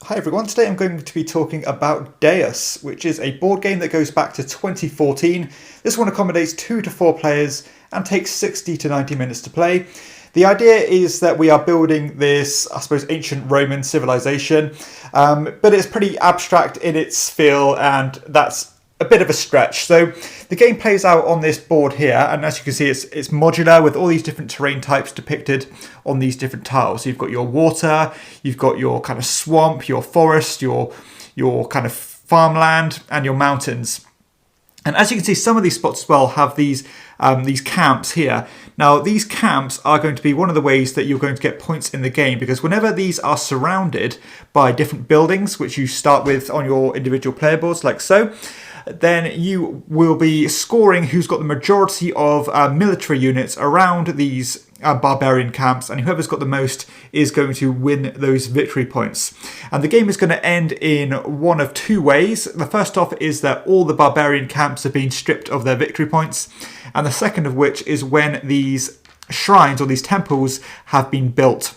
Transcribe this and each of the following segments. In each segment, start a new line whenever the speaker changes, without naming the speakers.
Hi everyone, today I'm going to be talking about Deus, which is a board game that goes back to 2014. This one accommodates 2 to 4 players and takes 60 to 90 minutes to play. The idea is that we are building this, I suppose, ancient Roman civilization, but it's pretty abstract in its feel, and that's a bit of a stretch. So the game plays out on this board here, and as you can see, it's modular with all these different terrain types depicted on these different tiles. So you've got your water, you've got your kind of swamp, your forest, your kind of farmland, and your mountains. And as you can see, some of these spots as well have these camps here. Now, these camps are going to be one of the ways that you're going to get points in the game, because whenever these are surrounded by different buildings, which you start with on your individual player boards, like so, then you will be scoring who's got the majority of military units around these barbarian camps, and whoever's got the most is going to win those victory points. And the game is going to end in one of 2 ways. The first off is that all the barbarian camps have been stripped of their victory points, and the second of which is when these shrines or these temples have been built.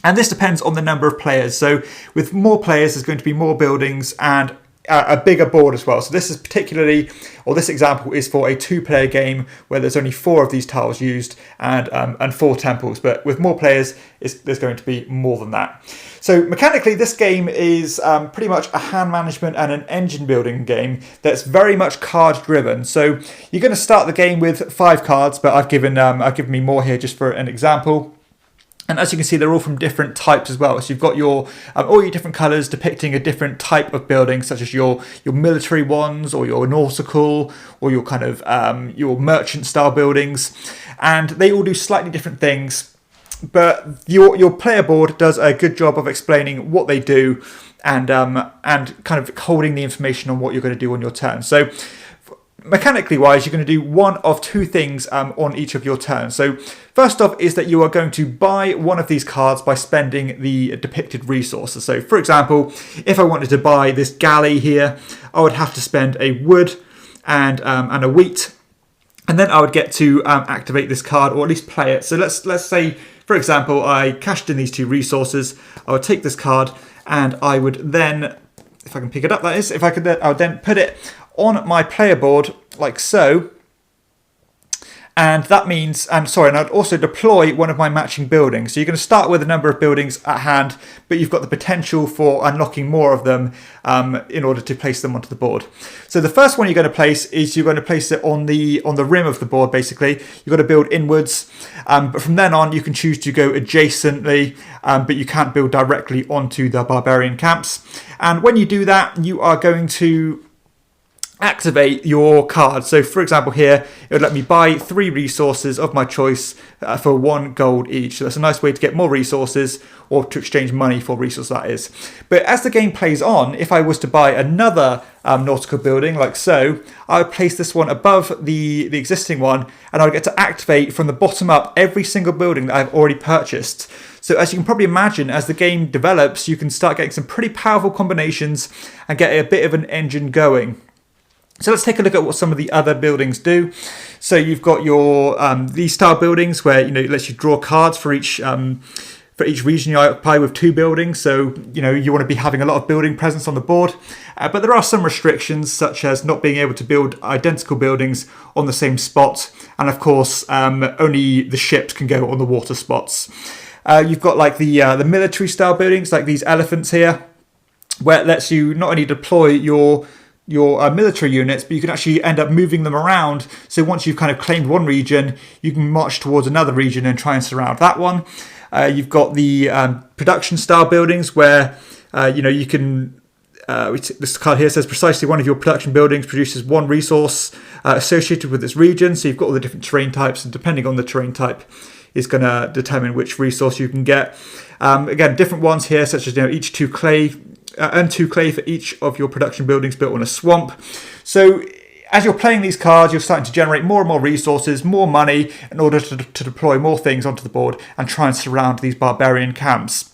And this depends on the number of players. So with more players, there's going to be more buildings and a bigger board as well. So this is particularly, or this example is for a 2-player game where there's only 4 of these tiles used and 4 temples. But with more players, there's going to be more than that. So mechanically, this game is pretty much a hand management and an engine building game that's very much card driven. So you're going to start the game with 5 cards, but I've given me more here just for an example. And as you can see, they're all from different types as well. So you've got your all your different colours depicting a different type of building, such as your military ones, or your nautical, or your kind of your merchant style buildings, and they all do slightly different things. But your player board does a good job of explaining what they do and kind of holding the information on what you're going to do on your turn. So mechanically wise, you're going to do one of 2 things on each of your turns. So first off is that you are going to buy one of these cards by spending the depicted resources. So for example, if I wanted to buy this galley here, I would have to spend a wood and a wheat, and then I would get to activate this card, or at least play it. So let's say, for example, I cashed in these 2 resources. I would take this card, and I would then, if I can pick it up, that is, I would then put it on my player board like so, and that means, and I'd also deploy one of my matching buildings. So you're going to start with a number of buildings at hand, but you've got the potential for unlocking more of them in order to place them onto the board. So the first one you're going to place is you're going to place it on the rim of the board. Basically, you've got to build inwards, but from then on you can choose to go adjacently, but you can't build directly onto the barbarian camps. And when you do that, you are going to activate your card. So for example here, it would let me buy 3 resources of my choice for 1 gold each. So that's a nice way to get more resources, or to exchange money for resources, that is. But as the game plays on, if I was to buy another nautical building like so, I would place this one above the existing one, and I would get to activate from the bottom up every single building that I've already purchased. So as you can probably imagine, as the game develops, you can start getting some pretty powerful combinations and get a bit of an engine going. So let's take a look at what some of the other buildings do. So you've got your these style buildings where it lets you draw cards for each region you occupy with 2 buildings. So you want to be having a lot of building presence on the board, but there are some restrictions, such as not being able to build identical buildings on the same spot, and of course only the ships can go on the water spots. You've got like the military style buildings, like these elephants here, where it lets you not only deploy your military units, but you can actually end up moving them around. So once you've kind of claimed one region, you can march towards another region and try and surround that one. You've got the production style buildings where you can this card here says precisely one of your production buildings produces 1 resource associated with this region. So you've got all the different terrain types, and depending on the terrain type is going to determine which resource you can get. Again, different ones here, such as each 2 clay, and 2 clay for each of your production buildings built on a swamp. So as you're playing these cards, you're starting to generate more and more resources, more money, in order to deploy more things onto the board and try and surround these barbarian camps.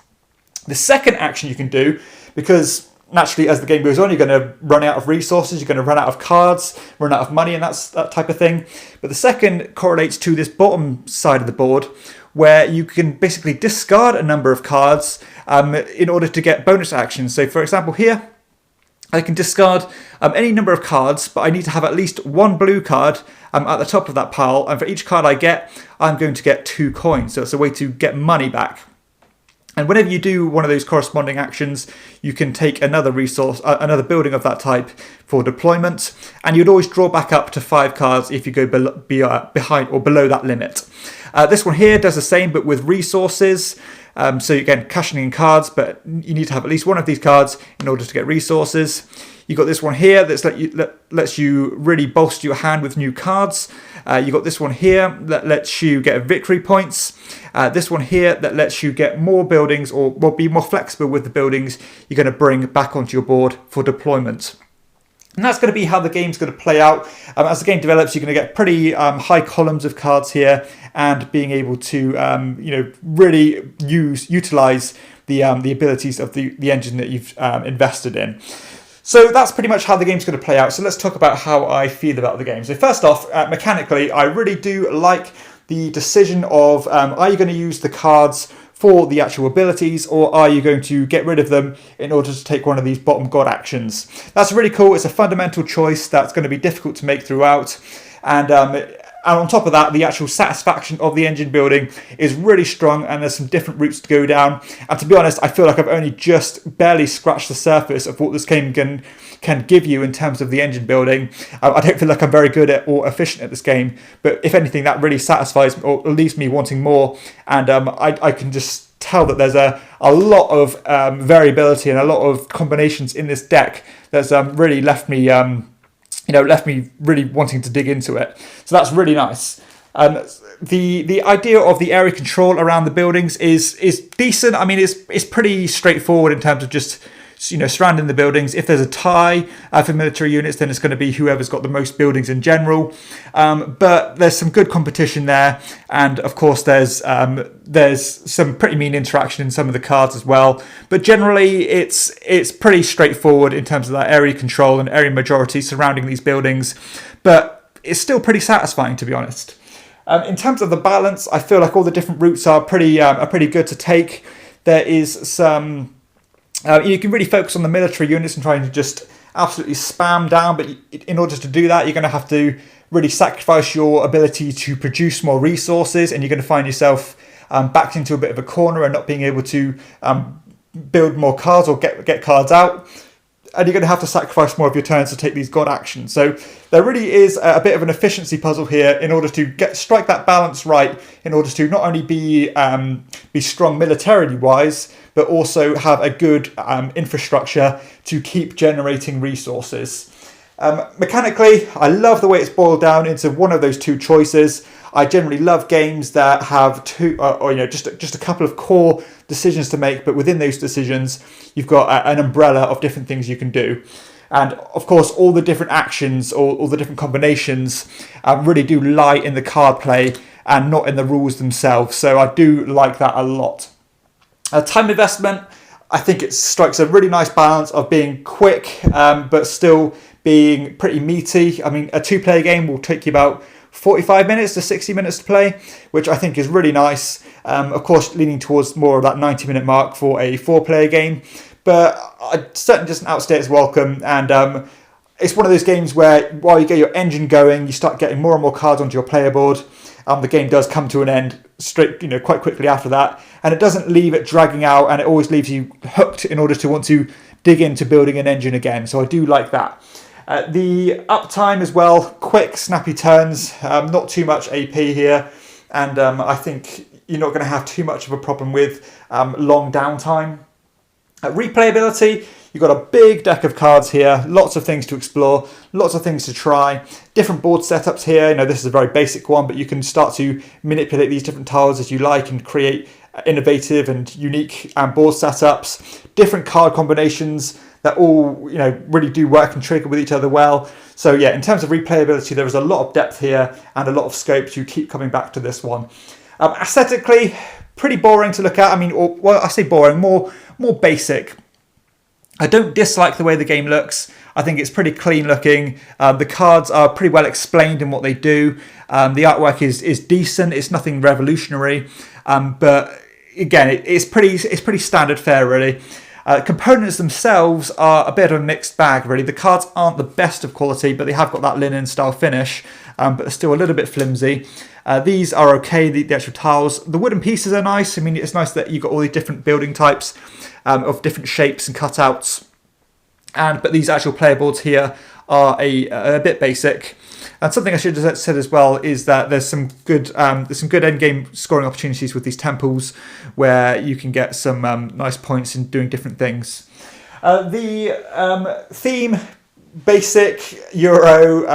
The second action you can do, because naturally as the game goes on, you're going to run out of resources, you're going to run out of cards, run out of money, and that type of thing. But the second correlates to this bottom side of the board, where you can basically discard a number of cards in order to get bonus actions. So for example here, I can discard any number of cards, but I need to have at least one blue card at the top of that pile, and for each card I get, I'm going to get 2 coins. So it's a way to get money back. And whenever you do one of those corresponding actions, you can take another resource, another building of that type for deployment, and you'd always draw back up to 5 cards if you go behind or below that limit. This one here does the same, but with resources. So again, cashing in cards, but you need to have at least one of these cards in order to get resources. You've got this one here that lets you really bolster your hand with new cards. You've got this one here that lets you get victory points. This one here that lets you get more buildings, or be more flexible with the buildings you're going to bring back onto your board for deployment. And that's going to be how the game's going to play out. As the game develops, you're going to get pretty high columns of cards here, and being able to really utilize the abilities of the engine that you've invested in. So that's pretty much how the game's going to play out. So let's talk about how I feel about the game. So first off, mechanically, I really do like the decision of are you going to use the cards for the actual abilities, or are you going to get rid of them in order to take one of these bottom god actions? That's really cool. It's a fundamental choice that's going to be difficult to make throughout. And on top of that, the actual satisfaction of the engine building is really strong, and there's some different routes to go down. And to be honest, I feel like I've only just barely scratched the surface of what this game can give you in terms of the engine building. I don't feel like I'm very good at or efficient at this game, but if anything, that really satisfies me or leaves me wanting more. And I can just tell that there's a lot of variability and a lot of combinations in this deck that's really left me really wanting to dig into it. So that's really nice. The idea of the area control around the buildings is decent. I mean, it's pretty straightforward in terms of just surrounding the buildings. If there's a tie for military units, then it's going to be whoever's got the most buildings in general. But there's some good competition there, and of course there's some pretty mean interaction in some of the cards as well. But generally, it's pretty straightforward in terms of that area control and area majority surrounding these buildings. But it's still pretty satisfying, to be honest. In terms of the balance, I feel like all the different routes are pretty good to take. There is some. You can really focus on the military units and trying to just absolutely spam down, but in order to do that, you're going to have to really sacrifice your ability to produce more resources, and you're going to find yourself backed into a bit of a corner and not being able to build more cards or get cards out. And you're going to have to sacrifice more of your turns to take these god actions. So there really is a bit of an efficiency puzzle here in order to strike that balance right, in order to not only be strong militarily wise, but also have a good infrastructure to keep generating resources. Mechanically, I love the way it's boiled down into one of those two choices. I generally love games that have just a couple of core decisions to make, but within those decisions, you've got an umbrella of different things you can do. And of course, all the different actions, all the different combinations really do lie in the card play and not in the rules themselves. So I do like that a lot. Time investment, I think it strikes a really nice balance of being quick, but still being pretty meaty. I mean, a 2-player game will take you about 45 minutes to 60 minutes to play, which I think is really nice. Of course, leaning towards more of that 90-minute mark for a 4-player game, but it certainly doesn't outstay its welcome. And it's one of those games where while you get your engine going, you start getting more and more cards onto your player board. The game does come to an end quite quickly after that, and it doesn't leave it dragging out, and it always leaves you hooked in order to want to dig into building an engine again. So I do like that. The uptime as well, quick, snappy turns, not too much AP here, and I think you're not going to have too much of a problem with long downtime. Replayability, you've got a big deck of cards here, lots of things to explore, lots of things to try, different board setups here. This is a very basic one, but you can start to manipulate these different tiles as you like and create innovative and unique board setups, different card combinations that all really do work and trigger with each other well. So yeah, in terms of replayability, there is a lot of depth here and a lot of scope to keep coming back to this one. Aesthetically, pretty boring to look at. I mean, I say boring, more basic. I don't dislike the way the game looks. I think it's pretty clean looking. The cards are pretty well explained in what they do. The artwork is decent. It's nothing revolutionary. But again, it's pretty standard fare, really. Components themselves are a bit of a mixed bag, really. The cards aren't the best of quality, but they have got that linen style finish, but they're still a little bit flimsy. These are okay, the actual tiles. The wooden pieces are nice. I mean, it's nice that you've got all these different building types of different shapes and cutouts. But these actual player boards here are a bit basic. And something I should have said as well is that there's some good end game scoring opportunities with these temples, where you can get some nice points in doing different things. The theme, basic Euro,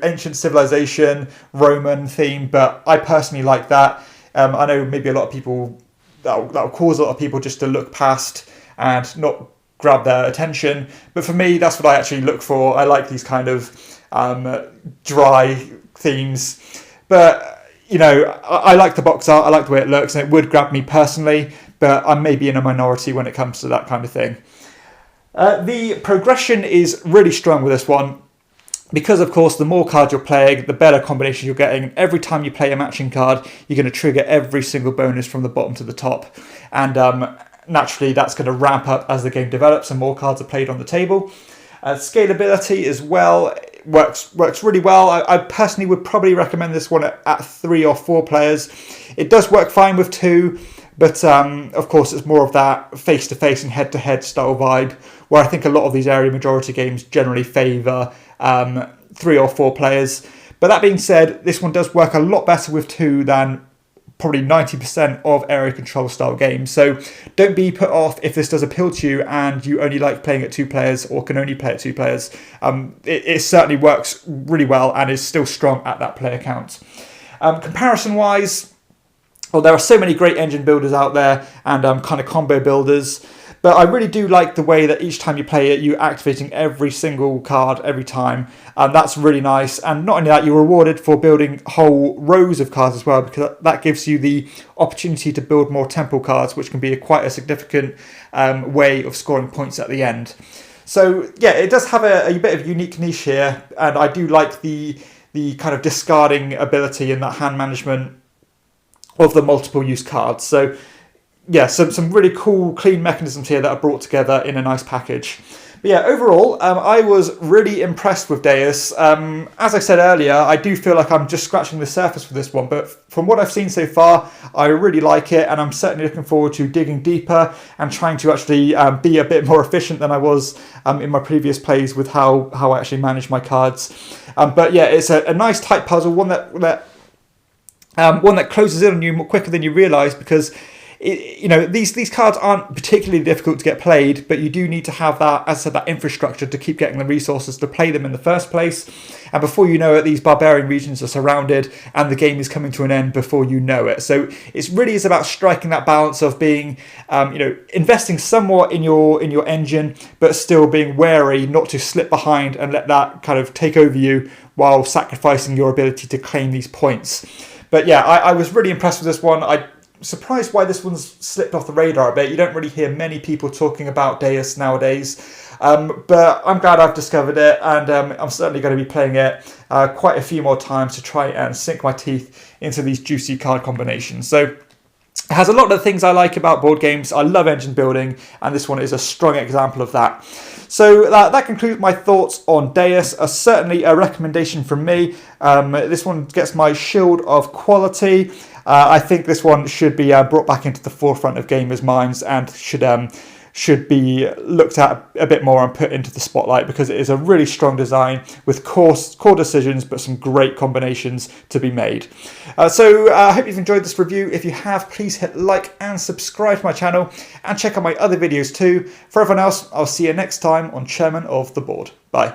ancient civilization, Roman theme, but I personally like that. I know maybe a lot of people that will cause a lot of people just to look past and not grab their attention, but for me, that's what I actually look for. I like these kind of dry themes, but I like the box art, I like the way it looks, and it would grab me personally, but I'm maybe in a minority when it comes to that kind of thing. The progression is really strong with this one, because of course the more cards you're playing, the better combinations you're getting. Every time you play a matching card, you're going to trigger every single bonus from the bottom to the top, and naturally that's going to ramp up as the game develops and more cards are played on the table. Scalability as well works really well. I personally would probably recommend this one at 3 or 4 players. It does work fine with 2, but of course it's more of that face-to-face and head-to-head style vibe, where I think a lot of these area majority games generally favour 3 or 4 players. But that being said, this one does work a lot better with 2 than probably 90% of area control style games. So don't be put off if this does appeal to you and you only like playing at 2 players or can only play at 2 players. It certainly works really well and is still strong at that player count. Comparison wise, well, there are so many great engine builders out there and kind of combo builders. But I really do like the way that each time you play it, you're activating every single card every time. That's really nice. And not only that, you're rewarded for building whole rows of cards as well, because that gives you the opportunity to build more temple cards, which can be quite a significant way of scoring points at the end. So yeah, it does have a bit of unique niche here. And I do like the kind of discarding ability and that hand management of the multiple use cards. So yeah, some really cool, clean mechanisms here that are brought together in a nice package. But yeah, overall, I was really impressed with Deus. As I said earlier, I do feel like I'm just scratching the surface for this one, but from what I've seen so far, I really like it, and I'm certainly looking forward to digging deeper and trying to actually be a bit more efficient than I was in my previous plays with how I actually manage my cards. But yeah, it's a nice tight puzzle, one that closes in on you more quicker than you realise, because these cards aren't particularly difficult to get played, but you do need to have that, as I said, that infrastructure to keep getting the resources to play them in the first place. And before you know it, these barbarian regions are surrounded and the game is coming to an end before you know it. So it really is about striking that balance of being, investing somewhat in your engine, but still being wary not to slip behind and let that kind of take over you while sacrificing your ability to claim these points. But yeah, I was really impressed with this one. I'm surprised why this one's slipped off the radar a bit. You don't really hear many people talking about Deus nowadays, but I'm glad I've discovered it, and I'm certainly going to be playing it quite a few more times to try and sink my teeth into these juicy card combinations. So it has a lot of the things I like about board games. I love engine building, and this one is a strong example of that. So that concludes my thoughts on Deus. Certainly a recommendation from me. This one gets my shield of quality. I think this one should be brought back into the forefront of gamers' minds and should be looked at a bit more and put into the spotlight, because it is a really strong design with core decisions, but some great combinations to be made. So I hope you've enjoyed this review. If you have, please hit like and subscribe to my channel and check out my other videos too. For everyone else, I'll see you next time on Chairman of the Board. Bye.